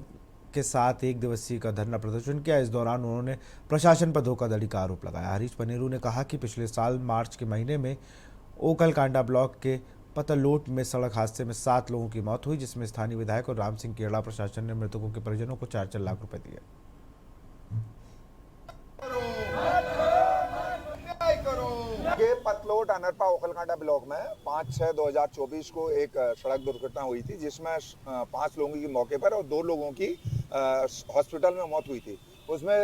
के साथ एक दिवसीय का धरना प्रदर्शन किया। इस दौरान उन्होंने प्रशासन पर धोखाधड़ी का आरोप लगाया। हरीश पनेरू ने कहा कि पिछले साल मार्च के महीने में ओखल कांडा ब्लॉक के पतलोट में सड़क हादसे में 7 लोगों की मौत हुई, जिसमें स्थानीय विधायक और राम सिंह केड़ा प्रशासन ने मृतकों के परिजनों को 4-4 लाख रुपए दिए। ये पतलोट अनरपा ओखलकांडा ब्लॉक में 5/6/2024 को एक सड़क दुर्घटना हुई थी, जिसमें 5 लोगों की मौके पर और 2 लोगों की हॉस्पिटल में मौत हुई थी। उसमें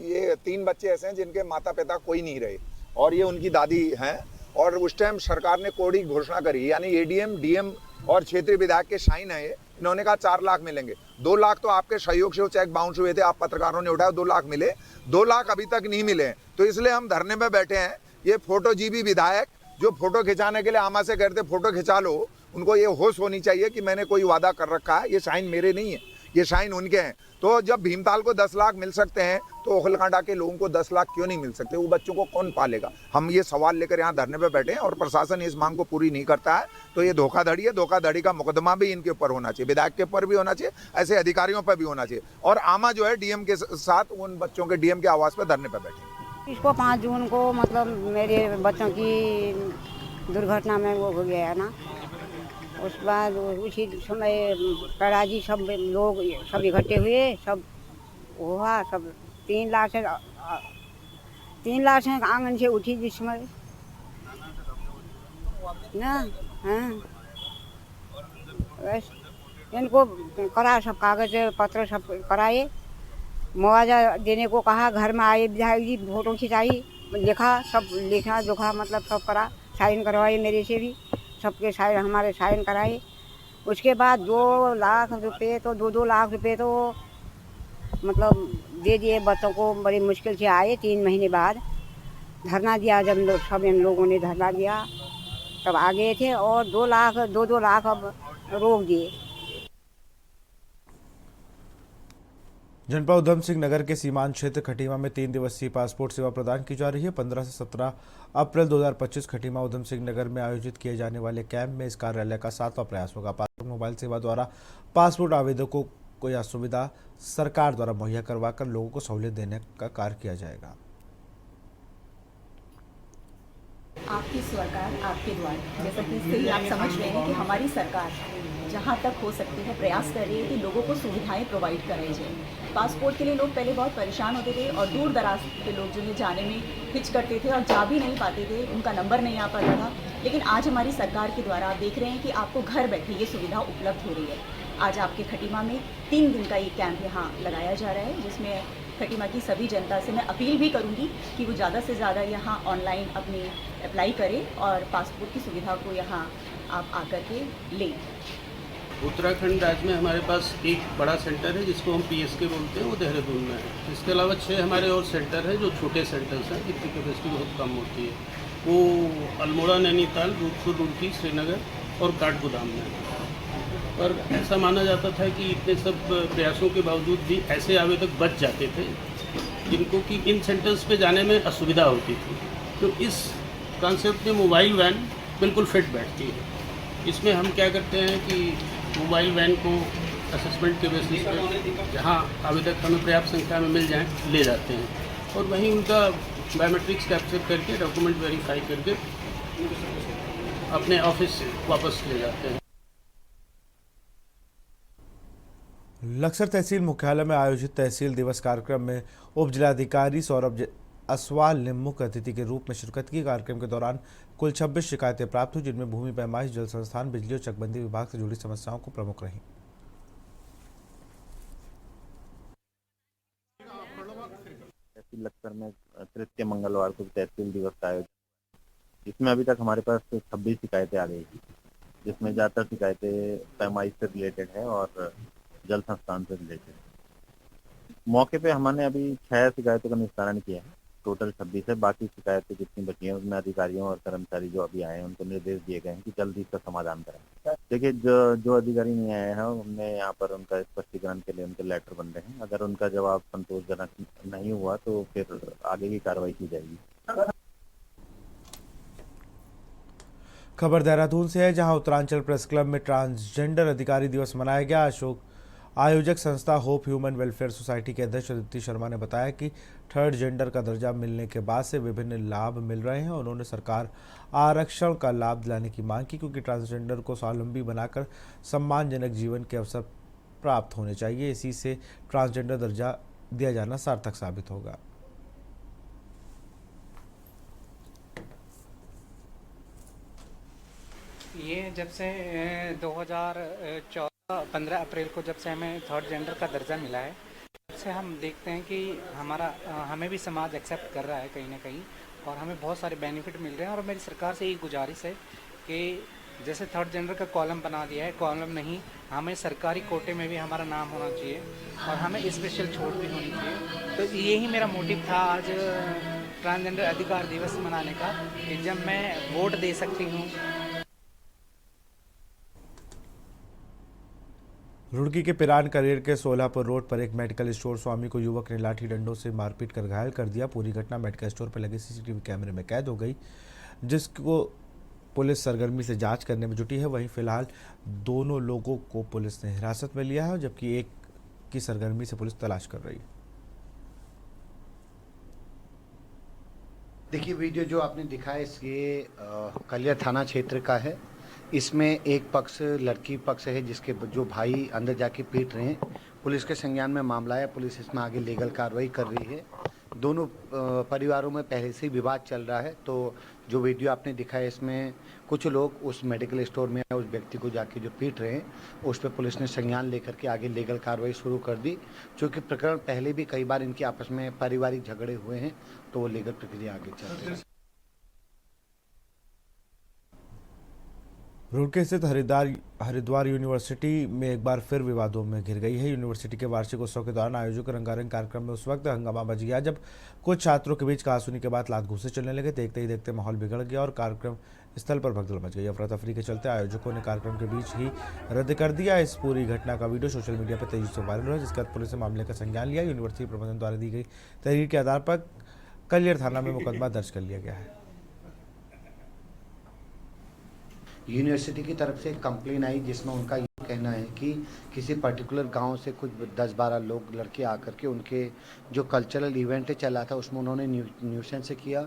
ये 3 बच्चे ऐसे हैं जिनके माता पिता कोई नहीं रहे और ये उनकी दादी हैं। और उस टाइम सरकार ने कोड की घोषणा करी, यानी एडीएम, डीएम और क्षेत्रीय विधायक के साइन है। इन्होंने कहा 4 लाख मिलेंगे। 2 लाख तो आपके सहयोग से वो चेक बाउंस हुए थे, आप पत्रकारों ने उठाया, 2 लाख मिले। 2 लाख अभी तक नहीं मिले। तो इसलिए हम धरने में बैठे हैं। ये फोटोजीबी विधायक जो फोटो खिंचाने के लिए आमा से कहते फोटो खिंचा लो, उनको ये होश होनी चाहिए कि मैंने कोई वादा कर रखा है। ये साइन मेरे नहीं है, ये साइन उनके हैं। तो जब भीमताल को 10 लाख मिल सकते हैं तो ओखलकांडा के लोगों को 10 लाख क्यों नहीं मिल सकते? वो बच्चों को कौन पालेगा? हम ये सवाल लेकर यहाँ धरने पे बैठे हैं और प्रशासन इस मांग को पूरी नहीं करता है तो ये धोखाधड़ी है। धोखाधड़ी का मुकदमा भी इनके ऊपर होना चाहिए, विधायक के ऊपर भी होना चाहिए, ऐसे अधिकारियों पर भी होना चाहिए। और आमा जो है डीएम के साथ उन बच्चों के डीएम के आवास पर धरने पर बैठे। इसको 5 जून को मतलब मेरे बच्चों की दुर्घटना में वो हो गया है ना, उस बाद उसी समय कराजी सब लोग सब इकट्ठे हुए, सब हुआ, सब 3 लाख से आंगन से उठी जिसमें ना। हाँ, बस इनको करा, सब कागज पत्र सब कराए, मुआवजा देने को कहा। घर में आए विधायक जी, फोटो खिंचाई, लिखा, सब लिखा जोखा मतलब सब करा, साइन करवाए मेरे से भी, सबके साइन हमारे साइन कराए। उसके बाद 2 लाख रुपए तो 2-2 लाख रुपए तो मतलब दे दिए बच्चों को। बड़ी मुश्किल से आए, 3 महीने बाद धरना दिया। जब लोग सब इन लोगों ने धरना दिया तब आ गए थे और 2 लाख अब रोक दिए। जनपद उधम सिंह नगर के सीमांत क्षेत्र खटीमा में 3 दिवसीय पासपोर्ट सेवा प्रदान की जा रही है। 15 से 17 अप्रैल 2025 खटीमा उधम सिंह नगर में आयोजित किए जाने वाले कैंप में इस कार्यालय का 7वां प्रयास होगा। पासपोर्ट मोबाइल सेवा द्वारा पासपोर्ट आवेदकों को यह सुविधा सरकार द्वारा मुहैया करवाकर लोगों को सहूलियत देने का कार्य किया जाएगा। आपकी सरकार आपके द्वार, जैसा कि इससे ही आप समझ रहे हैं कि हमारी सरकार जहाँ तक हो सकती है प्रयास कर रही है कि लोगों को सुविधाएं प्रोवाइड कराई जाए। पासपोर्ट के लिए लोग पहले बहुत परेशान होते थे और दूर दराज के लोग जो है जाने में हिच करते थे और जा भी नहीं पाते थे, उनका नंबर नहीं आ पाता था। लेकिन आज हमारी सरकार के द्वारा आप देख रहे हैं कि आपको घर बैठे ये सुविधा उपलब्ध हो रही है। आज आपके खटीमा में 3 दिन का ये कैंप यहाँ लगाया जा रहा है, जिसमें खटीमा की सभी जनता से मैं अपील भी करूंगी कि वो ज़्यादा से ज़्यादा यहाँ ऑनलाइन अपनी अप्लाई करें और पासपोर्ट की सुविधा को यहाँ आप आकर के लें। उत्तराखंड राज्य में हमारे पास एक बड़ा सेंटर है जिसको हम PSK बोलते हैं, वो देहरादून में है। इसके अलावा 6 हमारे और सेंटर हैं जो छोटे सेंटर्स हैं, जिनकी कैपेसिटी बहुत कम होती है। वो अल्मोड़ा, नैनीताल, रूपसर, रुड़की, श्रीनगर और काठगोदाम में है। पर ऐसा माना जाता था कि इतने सब प्रयासों के बावजूद भी ऐसे आवेदक बच जाते थे जिनको कि इन सेंटर्स पे जाने में असुविधा होती थी। तो इस कॉन्सेप्ट में मोबाइल वैन बिल्कुल फिट बैठती है। इसमें हम क्या करते हैं कि मोबाइल वैन को असेसमेंट के बेसिस पे जहाँ आवेदक हमें पर्याप्त संख्या में मिल जाएं ले जाते हैं और वहीं उनका बायोमेट्रिक्स कैप्चर करके डॉक्यूमेंट वेरीफाई करके अपने ऑफिस वापस ले जाते हैं। लक्सर तहसील मुख्यालय में आयोजित तहसील दिवस कार्यक्रम में उप जिलाधिकारी सौरभ असवाल ने मुख्य अतिथि के रूप में शिरकत की। कार्यक्रम के दौरान कुल 26 शिकायतें प्राप्त हुई, जिनमें भूमि पैमाइश, जल संस्थान, बिजली और चकबंदी विभाग से जुड़ी समस्याओं को प्रमुख रही। लक्सर में तृतीय मंगलवार को तहसील दिवस का आयोजन, इसमें अभी तक हमारे पास 26 शिकायतें आ गई थी, जिसमें ज़्यादातर शिकायतें पैमाइश से रिलेटेड है और जल संस्थान से रिलेटेड है। मौके पे हमने अभी 6 शिकायतों का निस्तारण किया है, टोटल 26 है। बाकी शिकायतें जितनी बची हैं उसमें अधिकारियों और कर्मचारी जो अभी आए हैं उनको निर्देश दिए गए हैं कि जल्दी इसका समाधान करें। देखिए, जो अधिकारी नहीं आए हैं हमने यहाँ पर उनका स्पष्टीकरण के लिए उनके लेटर बन रहे हैं। अगर उनका जवाब संतोषजनक नहीं हुआ तो फिर आगे की कार्रवाई की जाएगी। खबर देहरादून से है, जहां उत्तरांचल प्रेस क्लब में ट्रांसजेंडर अधिकारी दिवस मनाया गया। आयोजक संस्था होप ह्यूमन वेलफेयर सोसाइटी के अध्यक्ष अदिति शर्मा ने बताया कि थर्ड जेंडर का दर्जा मिलने के बाद से विभिन्न लाभ मिल रहे हैं। उन्होंने सरकार आरक्षण का लाभ दिलाने की मांग की, क्योंकि ट्रांसजेंडर को स्वावलंबी बनाकर सम्मानजनक जीवन के अवसर प्राप्त होने चाहिए। इसी से ट्रांसजेंडर दर्जा दिया जाना सार्थक साबित होगा। ये जब से 15 अप्रैल को जब से हमें थर्ड जेंडर का दर्जा मिला है, तब से हम देखते हैं कि हमें भी समाज एक्सेप्ट कर रहा है कहीं ना कहीं, और हमें बहुत सारे बेनिफिट मिल रहे हैं। और मेरी सरकार से यही गुजारिश है कि जैसे थर्ड जेंडर का कॉलम बना दिया है, कॉलम नहीं, हमें सरकारी कोटे में भी हमारा नाम होना चाहिए और हमें स्पेशल छूट भी होनी चाहिए। तो यही मेरा मोटिव था आज ट्रांसजेंडर अधिकार दिवस मनाने का, कि जब मैं वोट दे सकती हूँ। रुड़की के पिरान करेर के सोलापुर रोड पर एक मेडिकल स्टोर स्वामी को युवक ने लाठी डंडों से मारपीट कर घायल कर दिया। पूरी घटना मेडिकल स्टोर पर लगे सीसीटीवी कैमरे में कैद हो गई, जिसको पुलिस सरगर्मी से जांच करने में जुटी है। वहीं फिलहाल दोनों लोगों को पुलिस ने हिरासत में लिया है, जबकि एक की सरगर्मी से पुलिस तलाश कर रही है। देखिए, वीडियो जो आपने दिखाया ये कलियर थाना क्षेत्र का है। इसमें एक पक्ष लड़की पक्ष है जिसके जो भाई अंदर जाके पीट रहे हैं। पुलिस के संज्ञान में मामला है, पुलिस इसमें आगे लीगल कार्रवाई कर रही है। दोनों परिवारों में पहले से ही विवाद चल रहा है। तो जो वीडियो आपने दिखाया इसमें कुछ लोग उस मेडिकल स्टोर में उस व्यक्ति को जाके जो पीट रहे हैं, उस पर पुलिस ने संज्ञान लेकर के आगे लीगल कार्रवाई शुरू कर दी। क्योंकि प्रकरण पहले भी कई बार इनके आपस में पारिवारिक झगड़े हुए हैं, तो वो लीगल प्रक्रिया आगे चल रही है। रुड़की स्थित हरिद्वार यूनिवर्सिटी में एक बार फिर विवादों में घिर गई है। यूनिवर्सिटी के वार्षिक उत्सव के दौरान आयोजित रंगारंग कार्यक्रम में उस वक्त हंगामा मच गया जब कुछ छात्रों के बीच कहासुनी के बाद लात घूंसे चलने लगे। देखते ही देखते माहौल बिगड़ गया और कार्यक्रम स्थल पर भगदड़ मच गई। अफरा तफरी के चलते आयोजकों ने कार्यक्रम के बीच ही रद्द कर दिया। इस पूरी घटना का वीडियो सोशल मीडिया पर तेजी से वायरल हुआ, जिसके बाद पुलिस ने मामले का संज्ञान लिया। यूनिवर्सिटी प्रबंधन द्वारा दी गई तहरीर के आधार पर कलियर थाना में मुकदमा दर्ज कर लिया गया है। यूनिवर्सिटी की तरफ से एक कंप्लेन आई जिसमें उनका ये कहना है कि किसी पर्टिकुलर गांव से कुछ 10-12 लोग लड़के आकर के उनके जो कल्चरल इवेंट चला था उसमें उन्होंने न्यूसेंस किया,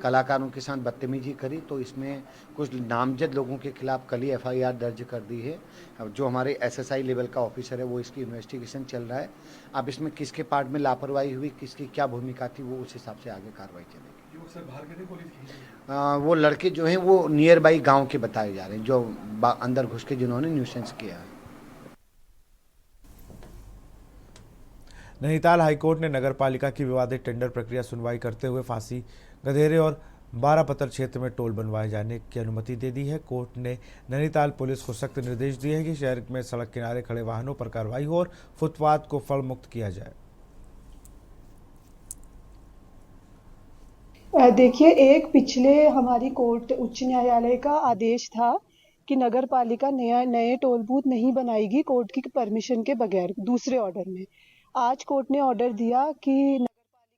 कलाकारों के साथ बदतमीजी करी। तो इसमें कुछ नामजद लोगों के खिलाफ कल ही FIR दर्ज कर दी है। अब जो हमारे SSI लेवल का ऑफिसर है वो इसकी इन्वेस्टिगेशन चल रहा है। अब इसमें किसके पार्ट में लापरवाही हुई, किसकी क्या भूमिका थी, वो उस हिसाब से आगे कार्रवाई चलेगी। वो लड़के जो हैं वो नियर बाई गांव के बताए जा रहे हैं, जो अंदर घुस के जिन्होंने न्यूसेंस किया है। नैनीताल हाईकोर्ट ने नगर पालिका की विवादित टेंडर प्रक्रिया सुनवाई करते हुए फांसी, गधेरे और 12 पत्थर क्षेत्र में टोल बनवाए जाने की अनुमति दे दी है। कोर्ट ने नैनीताल पुलिस को सख्त निर्देश दिए हैं कि शहर में सड़क किनारे खड़े वाहनों पर कार्रवाई हो और फुटपाथ को फल मुक्त किया जाए। देखिए, एक पिछले हमारी कोर्ट उच्च न्यायालय का आदेश था कि नगर पालिका नए टोल बूथ नहीं बनाएगी कोर्ट की परमिशन के बगैर। दूसरे ऑर्डर में आज कोर्ट ने ऑर्डर दिया कि नगर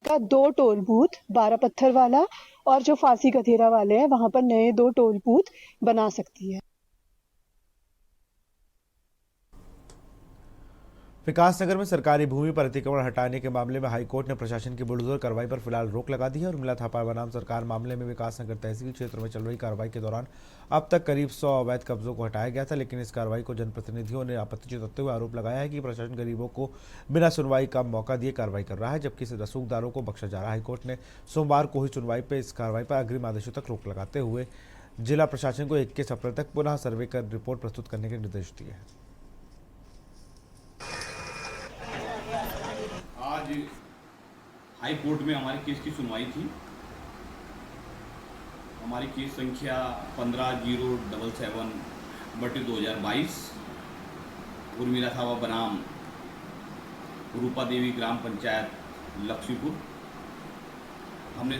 पालिका 2 टोल बूथ 12 पत्थर वाला और जो फांसी गधेरा वाले हैं वहां पर नए 2 टोल बूथ बना सकती है। विकासनगर में सरकारी भूमि पर अतिक्रमण हटाने के मामले में हाईकोर्ट ने प्रशासन की बुलडोजर कार्रवाई पर फिलहाल रोक लगा दी है। और मिला थापा बनाम सरकार मामले में विकासनगर तहसील क्षेत्र में चल रही कार्रवाई के दौरान अब तक करीब 100 अवैध कब्जों को हटाया गया था, लेकिन इस कार्रवाई को जनप्रतिनिधियों ने आपत्ति जताते हुए आरोप लगाया है कि प्रशासन गरीबों को बिना सुनवाई का मौका दिए कार्रवाई कर रहा है, जबकि रसूखदारों को बख्शा जा रहा है। हाईकोर्ट ने सोमवार को हुई सुनवाई पर इस कार्रवाई पर अग्रिम आदेशों तक रोक लगाते हुए जिला प्रशासन को 21 अप्रैल तक पुनः सर्वे कर रिपोर्ट प्रस्तुत करने के निर्देश दिए हैं। आज हाई कोर्ट में हमारे केस की सुनवाई थी। हमारी केस संख्या 15-077/2022 उर्मिला थावा बनाम रूपा देवी ग्राम पंचायत लक्ष्मीपुर। हमने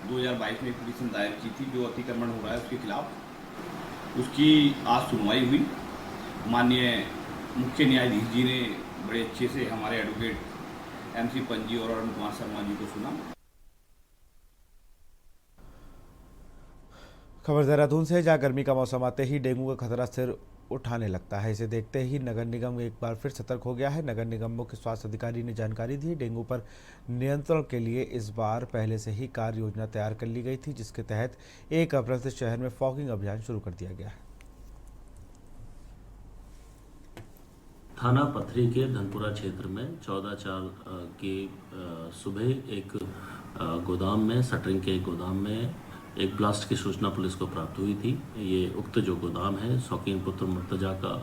2022 में एक पिटीशन दायर की थी जो अतिक्रमण हो रहा है उसके खिलाफ। उसकी आज सुनवाई हुई। माननीय मुख्य न्यायाधीश जी ने बड़े अच्छे से हमारे एडवोकेट MC पंजी और अरुण कुमार शर्मा जी को सुना। खबर देहरादून से, जहां गर्मी का मौसम आते ही डेंगू का खतरा सिर उठाने लगता है। इसे देखते ही नगर निगम एक बार फिर सतर्क हो गया है। नगर निगम मुख्य स्वास्थ्य अधिकारी ने जानकारी दी, डेंगू पर नियंत्रण के लिए इस बार पहले से ही कार्य योजना तैयार कर ली गई थी, जिसके तहत 1 अप्रैल से शहर में फॉगिंग अभियान शुरू कर दिया गया है। थाना पथरी के धनपुरा क्षेत्र में 14/4 के सुबह एक गोदाम में, शटरिंग के एक गोदाम में एक ब्लास्ट की सूचना पुलिस को प्राप्त हुई थी। ये उक्त जो गोदाम है शौकीन पुत्र मुर्तजा का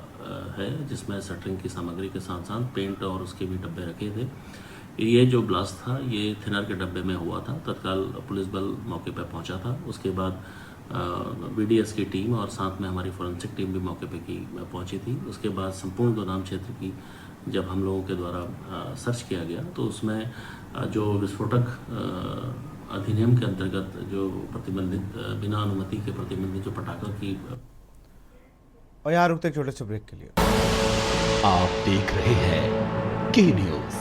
है, जिसमें शटरिंग की सामग्री के साथ साथ पेंट और उसके भी डब्बे रखे थे। ये जो ब्लास्ट था ये थिनर के डब्बे में हुआ था। तत्काल पुलिस बल मौके पर पहुंचा था। उसके बाद BDS की टीम और साथ में हमारी फोरेंसिक टीम भी मौके पे पहुंची थी। उसके बाद संपूर्ण गोदाम क्षेत्र की जब हम लोगों के द्वारा सर्च किया गया तो उसमें जो विस्फोटक अधिनियम के अंतर्गत जो प्रतिबंधित बिना अनुमति के प्रतिबंधित जो पटाखा की। और यहाँ रुकते एक छोटे से ब्रेक के लिए। आप देख रहे हैं के न्यूज़,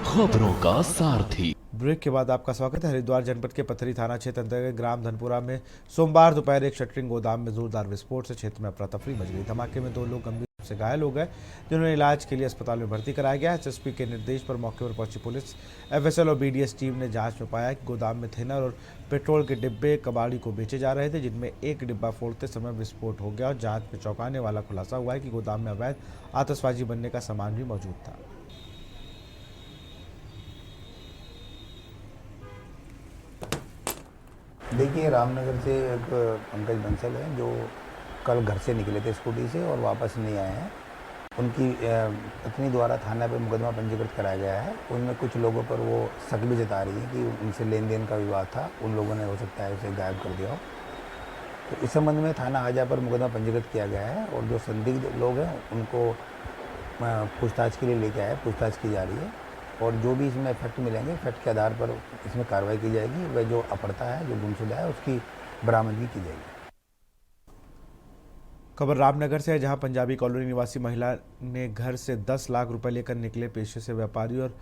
खबरों का सारथी। ब्रेक के बाद आपका स्वागत है। हरिद्वार जनपद के पथरी थाना क्षेत्र अंतर्गत ग्राम धनपुरा में सोमवार दोपहर एक शटरिंग गोदाम में जोरदार विस्फोट से क्षेत्र में अफरा तफरी मच गई। धमाके में 2 लोग गंभीर रूप से घायल हो गए, जिन्हें इलाज के लिए अस्पताल में भर्ती कराया गया। SSP के निर्देश पर मौके पर पहुंची पुलिस, FSL और BDS टीम ने जांच में पाया कि गोदाम में थिनर और पेट्रोल के डिब्बे कबाड़ी को बेचे जा रहे थे, जिनमें एक डिब्बा फोड़ते समय विस्फोट हो गया। और जाँच में चौंकाने वाला खुलासा हुआ है कि गोदाम में अवैध आतिशबाजी बनने का सामान भी मौजूद था। देखिए, रामनगर से एक पंकज बंसल है जो कल घर से निकले थे स्कूटी से और वापस नहीं आए हैं। उनकी पत्नी द्वारा थाना पे मुकदमा पंजीकृत कराया गया है। उनमें कुछ लोगों पर वो शक भी जता रही है कि उनसे लेन देन का विवाद था, उन लोगों ने हो सकता है उसे गायब कर दिया हो। तो इस संबंध में थाना आजा पर मुकदमा पंजीकृत किया गया है और जो संदिग्ध लोग हैं उनको पूछताछ के लिए लेके आए, पूछताछ की जा रही है और जो भी इसमें फैक्ट मिलेंगे, फैक्ट के आधार पर इसमें कार्रवाई की जाएगी। वह जो अपहर्ता है, जो गुमशुदा है, उसकी बरामदगी की जाएगी। खबर रामनगर से है, जहां पंजाबी कॉलोनी निवासी महिला ने घर से 10 लाख रुपए लेकर निकले पेशे से व्यापारी और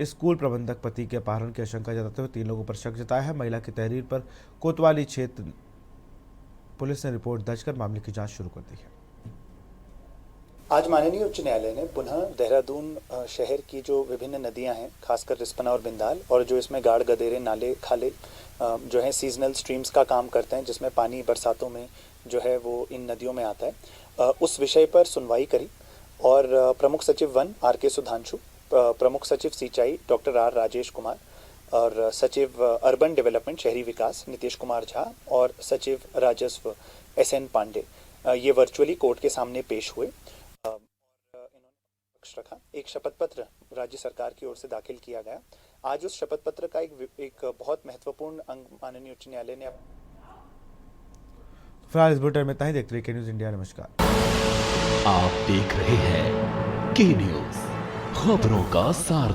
स्कूल प्रबंधक पति के अपहरण की आशंका जताते हुए 3 लोगों पर शक जताया है। महिला की तहरीर पर कोतवाली क्षेत्र पुलिस ने रिपोर्ट दर्ज कर मामले की जांच शुरू कर दी है। आज माननीय उच्च न्यायालय ने पुनः देहरादून शहर की जो विभिन्न नदियां हैं, खासकर रिस्पना और बिंदाल, और जो इसमें गाड़ गदेरे, नाले, खाले जो है सीजनल स्ट्रीम्स का काम करते हैं, जिसमें पानी बरसातों में जो है वो इन नदियों में आता है, उस विषय पर सुनवाई करी। और प्रमुख सचिव वन RK सुधांशु, प्रमुख सचिव सिंचाई डॉक्टर R राजेश कुमार और सचिव अर्बन डेवलपमेंट शहरी विकास नितेश कुमार झा और सचिव राजस्व SN पांडे ये वर्चुअली कोर्ट के सामने पेश हुए। रखा एक शपथ पत्र राज्य सरकार की ओर से दाखिल किया गया। आज उस शपथ पत्र का एक बहुत महत्वपूर्ण अंग माननीय उच्च न्यायालय ने फिलहाल इस बुलेटिन में इतना ही। देखते रहिए के न्यूज़ इंडिया। नमस्कार। आप देख रहे हैं के न्यूज़, खबरों का सार।